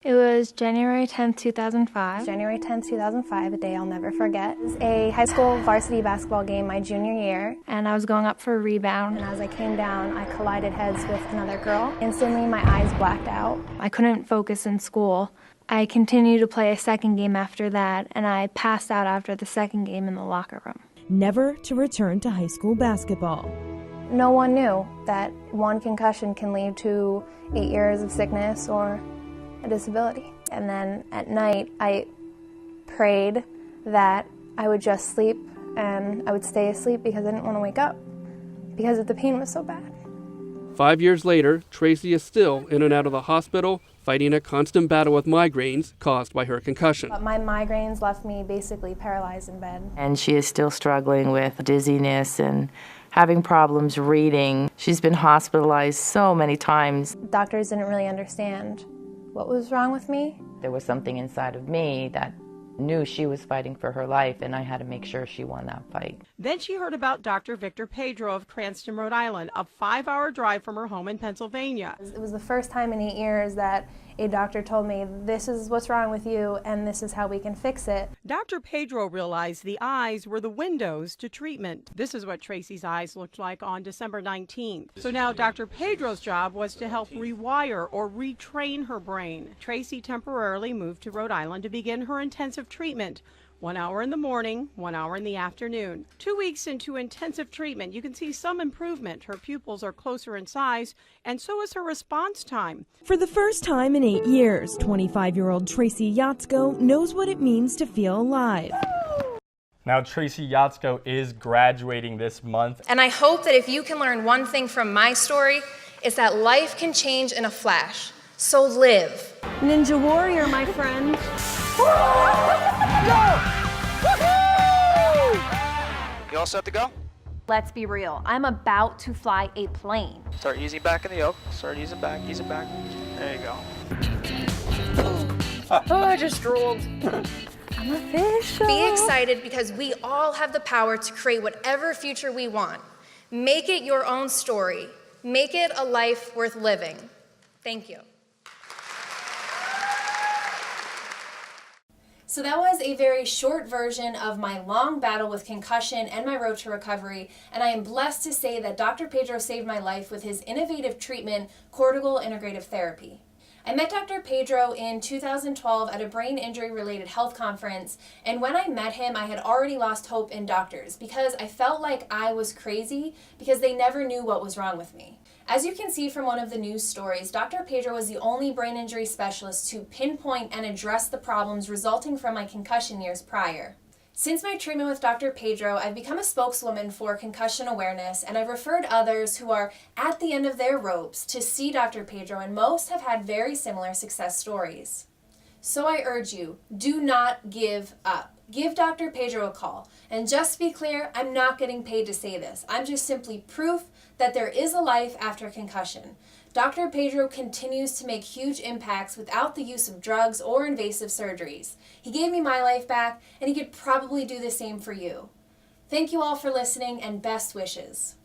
It was January 10th, 2005. January 10th, 2005, a day I'll never forget. It was a high school varsity basketball game my junior year. And I was going up for a rebound. And as I came down, I collided heads with another girl. Instantly, my eyes blacked out. I couldn't focus in school. I continued to play a second game after that, and I passed out after the second game in the locker room. Never to return to high school basketball. No one knew that one concussion can lead to 8 years of sickness or a disability. And then at night, I prayed that I would just sleep and I would stay asleep because I didn't want to wake up because the pain was so bad. 5 years later, Tracy is still in and out of the hospital, fighting a constant battle with migraines caused by her concussion. But my migraines left me basically paralyzed in bed. And she is still struggling with dizziness and having problems reading. She's been hospitalized so many times. Doctors didn't really understand what was wrong with me. There was something inside of me that knew she was fighting for her life, and I had to make sure she won that fight. Then she heard about Dr. Victor Pedro of Cranston, Rhode Island, a 5-hour drive from her home in Pennsylvania. It was the first time in 8 years that a doctor told me, this is what's wrong with you and this is how we can fix it. Dr. Pedro realized the eyes were the windows to treatment. This is what Tracy's eyes looked like on December 19th. So now Dr. Pedro's job was to help rewire or retrain her brain. Tracy temporarily moved to Rhode Island to begin her intensive treatment. 1 hour in the morning, 1 hour in the afternoon. 2 weeks into intensive treatment, you can see some improvement. Her pupils are closer in size, and so is her response time. For the first time in 8 years, 25-year-old Tracy Yatsko knows what it means to feel alive. Now, Tracy Yatsko is graduating this month. And I hope that if you can learn one thing from my story, it's that life can change in a flash. So live. Ninja warrior, my friend. You all set to go? Let's be real. I'm about to fly a plane. Start easy back in the yoke. Start easy back, easy back. There you go. Oh, I just drooled. I'm official. Be excited because we all have the power to create whatever future we want. Make it your own story. Make it a life worth living. Thank you. So that was a very short version of my long battle with concussion and my road to recovery, and I am blessed to say that Dr. Pedro saved my life with his innovative treatment, Cortical Integrative Therapy. I met Dr. Pedro in 2012 at a brain injury-related health conference, and when I met him, I had already lost hope in doctors because I felt like I was crazy because they never knew what was wrong with me. As you can see from one of the news stories, Dr. Pedro was the only brain injury specialist to pinpoint and address the problems resulting from my concussion years prior. Since my treatment with Dr. Pedro, I've become a spokeswoman for concussion awareness, and I've referred others who are at the end of their ropes to see Dr. Pedro, and most have had very similar success stories. So I urge you, do not give up. Give Dr. Pedro a call. And just to be clear, I'm not getting paid to say this. I'm just simply proof that there is a life after concussion. Dr. Pedro continues to make huge impacts without the use of drugs or invasive surgeries. He gave me my life back, and he could probably do the same for you. Thank you all for listening, and best wishes.